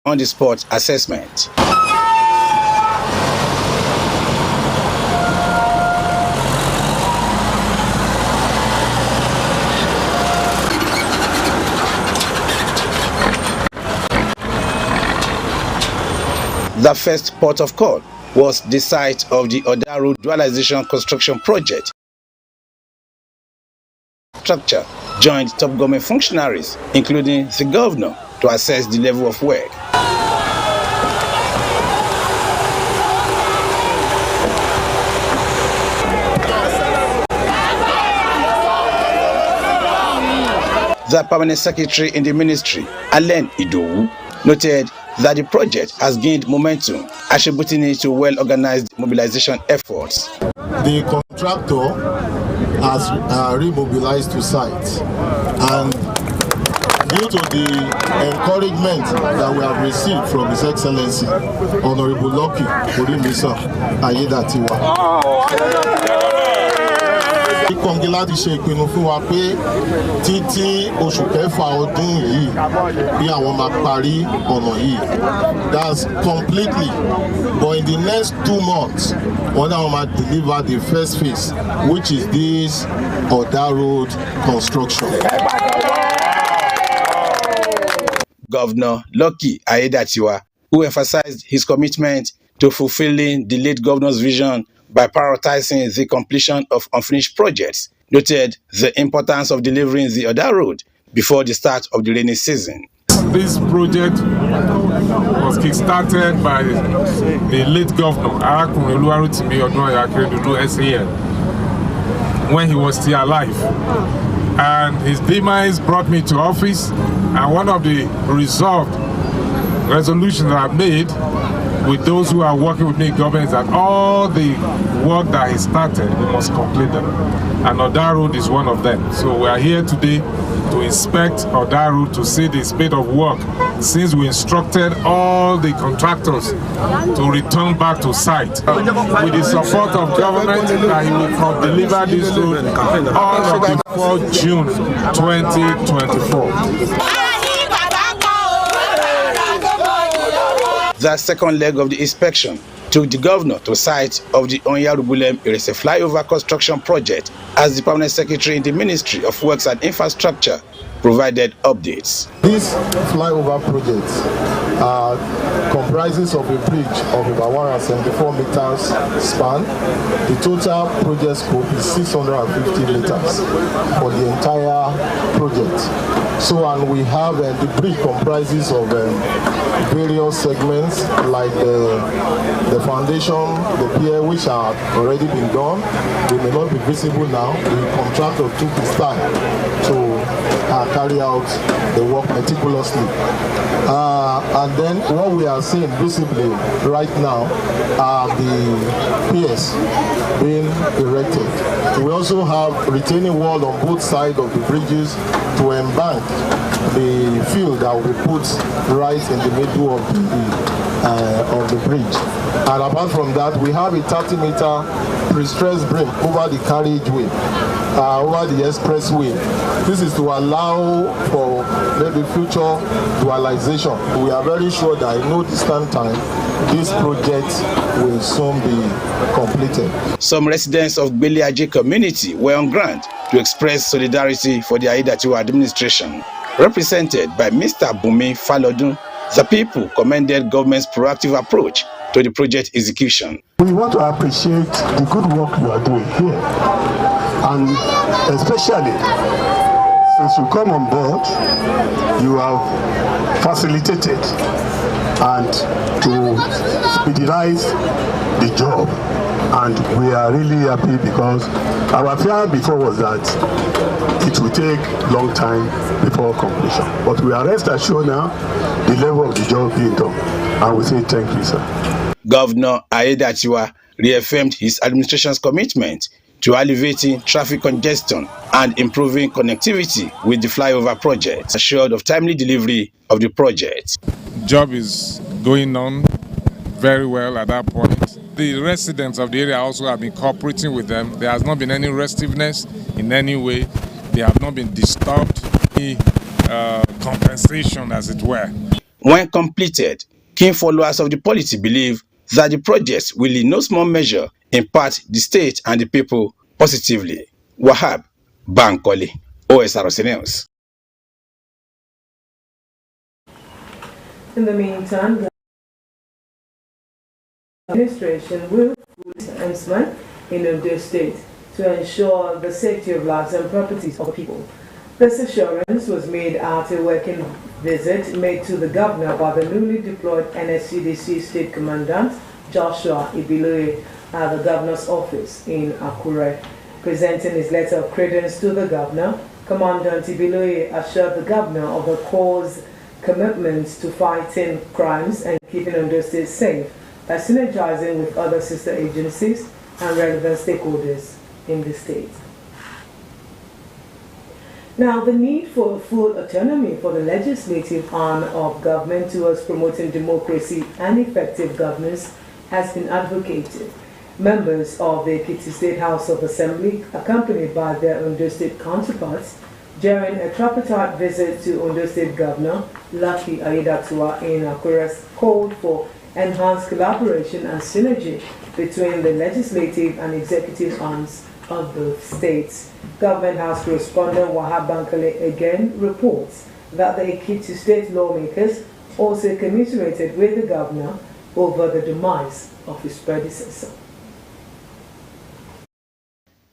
on-the-spot assessment. The first port of call was the site of the Osrc Road Dualization Construction Project. Structure joined top government functionaries, including the governor, to assess the level of work. The permanent secretary in the ministry, Alain Idowu, noted that the project has gained momentum, attributing it to well-organized mobilization efforts. The contractor has remobilized to site, and due to the encouragement that we have received from His Excellency, Honorable Lucky Orimisa Ayedatiwa. Kọ̀ǹgì láti ṣe ìpinnu fún wa pé títí oṣù kẹfà ọdún yìí bí àwọn máa parí ọ̀nà yìí. That's completely. But in the next 2 months, wọ́n náà máa deliver the first phase, which is this Osrc Road construction. Governor Lucky Ayedatiwa, who emphasized his commitment to fulfilling the late governor's vision by prioritizing the completion of unfinished projects, noted the importance of delivering the Osrc Road before the start of the rainy season. This project was kick-started by the late governor, SAN, when he was still alive. And his demise brought me to office, and one of the resolutions that I made with those who are working with me, government, is that all the work that he started, we must complete them. And Osrc Road is one of them. So we are here today to inspect Osrc Road to see the state of work, since we instructed all the contractors to return back to site. With the support of government, that he will deliver this road all of before June 2024. The second leg of the inspection took the governor to site of the Onyarubulem Irese flyover construction project as the permanent secretary in the Ministry of Works and Infrastructure provided updates. This flyover project comprises of a bridge of about 174 meters span. The total project scope is 650 meters for the entire project. So, and we have the bridge comprises of various segments like the foundation, the pier, which are already been done. They may not be visible now. The contractor took his time to carry out the work meticulously. And then what we are seeing visibly right now are the piers being erected. We also have retaining wall on both sides of the bridges to embank the field that will be put right in the middle of the bridge. And apart from that, we have a 30-meter pre-stressed bridge over the carriageway, over the expressway. This is to allow for maybe future dualization. We are very sure that in no distant time, this project will soon be completed. Some residents of Gbeliaje community were on ground to express solidarity for the Ayedatiwa administration. Represented by Mr. Bumi Falodun, the people commended government's proactive approach to the project execution. We want to appreciate the good work you are doing here, and especially since you come on board, you have facilitated and to speedize the job, and we are really happy because our fear before was that it will take long time before completion. But we are rest assured now the level of the job being done, and we say thank you, sir. Governor Ayedatiwa reaffirmed his administration's commitment to alleviating traffic congestion and improving connectivity with the flyover project, assured of timely delivery of the project. Job is going on very well at that point. The residents of the area also have been cooperating with them. There has not been any restiveness in any way. They have not been disturbed, any compensation as it were. When completed, keen followers of the polity believe that the project will in no small measure impact the state and the people positively. Wahab Bankole, Osrc News. In the meantime, the administration will enforcement in Ondo State to ensure the safety of lives and properties of people. This assurance was made at a working visit made to the governor by the newly deployed NSCDC State Commandant Joshua Ibiloye at the governor's office in Akure. Presenting his letter of credence to the governor, Commandant Ibiloye assured the governor of the Corps' commitment to fighting crimes and keeping Ondo State safe by synergizing with other sister agencies and relevant stakeholders in the state. Now, the need for full autonomy for the legislative arm of government towards promoting democracy and effective governance has been advocated. Members of the Ekiti State House of Assembly, accompanied by their Ondo State counterparts, during a tripartite visit to Ondo State Governor Lucky Aiyedatiwa in Akure, called for enhanced collaboration and synergy between the legislative and executive arms of both states. Government House correspondent Wahab Bankole again reports that the Ekiti State lawmakers also commiserated with the governor over the demise of his predecessor.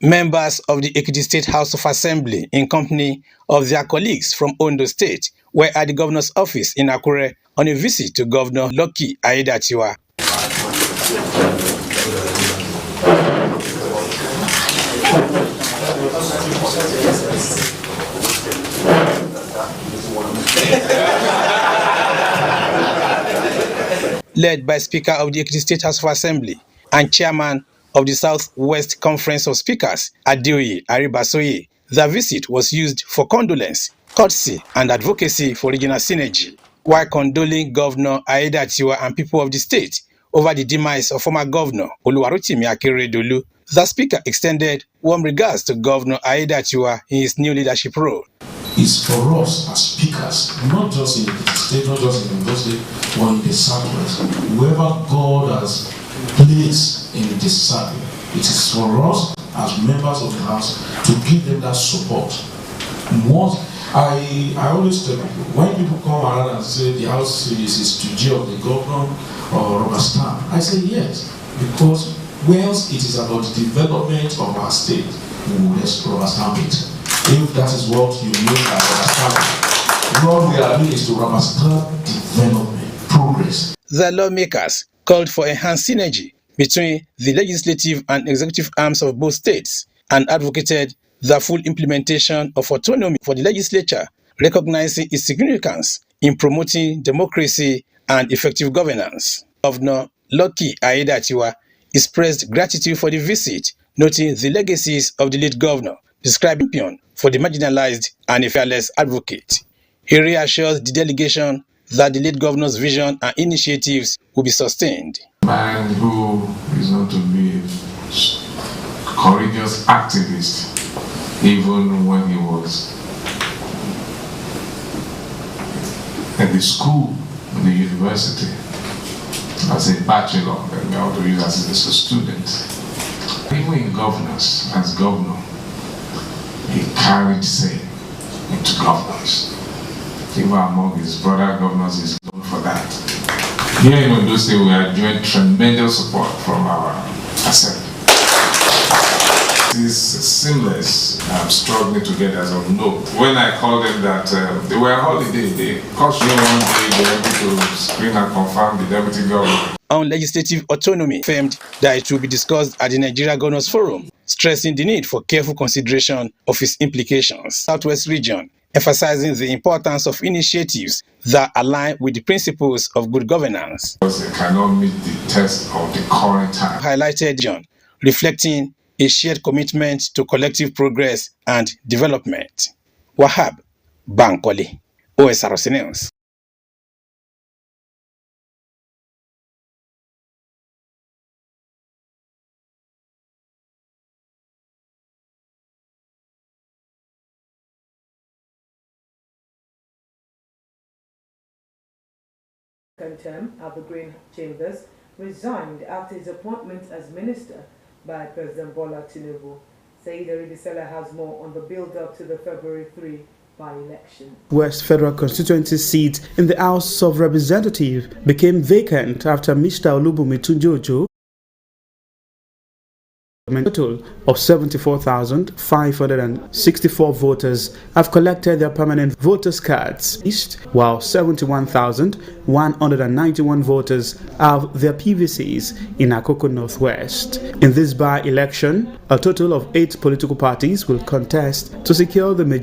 Members of the Ekiti State House of Assembly, in company of their colleagues from Ondo State, were at the governor's office in Akure on a visit to Governor Lucky Aiyedatiwa. Led by Speaker of the Ekiti State House of Assembly and Chairman of the Southwest Conference of Speakers, Adeoye Aribasoye, the visit was used for condolence, courtesy, and advocacy for regional synergy, while condoling Governor Aiyedatiwa and people of the state over the demise of former Governor Oluwarotimi Akeredolu. The Speaker extended warm regards to Governor Aiyedatiwa in his new leadership role. Is for us as speakers, not just in the state, not just in the state, but in the Southwest. Whoever God has placed in this circle, it is for us as members of the House to give them that support. I always tell people, when people come around and say the House is a studio of the governor or rubber stamp, I say yes, because whilst it is about the development of our state, we will just rubber stamp it. If that is what you mean by rubber stamping, what we are doing is to rubber stamp development, progress. The lawmakers called for enhanced synergy between the legislative and executive arms of both states and advocated the full implementation of autonomy for the legislature, recognizing its significance in promoting democracy and effective governance. Governor Lucky Aiyedatiwa expressed gratitude for the visit, noting the legacies of the late governor, describing him for the marginalized and a fearless advocate. He reassures the delegation that the late governor's vision and initiatives will be sustained. A man who is known to be a courageous activist, even when he was at the school, the university, as a bachelor, and we ought to use as a student. Even in governance, as governor, he carried say into governance. Even among his brother governors, he's known for that. Here in Ondo State, we are enjoying tremendous support from our assembly. It is seamless, struggling together as of no. When I called them that they were on holiday, they called me one day, they were able to screen and confirm the deputy governor. On legislative autonomy, affirmed that it will be discussed at the Nigeria Governors Forum, stressing the need for careful consideration of its implications. Southwest region, emphasizing the importance of initiatives that align with the principles of good governance. Because they cannot meet the test of the current time. Highlighted John, reflecting a shared commitment to collective progress and development. Wahab Bankole, Osrc News. term at the Green Chambers resigned after his appointment as minister by President Bola Tinubu. Said Aridisela has more on the build-up to the February 3 by-election. West Federal Constituency seat in the House of Representatives became vacant after Mr. Olubunmi Tunjojo. A total of 74,564 voters have collected their permanent voters' cards, while 71,191 voters have their PVCs in Akoko Northwest. In this by-election, a total of 8 political parties will contest to secure the majority.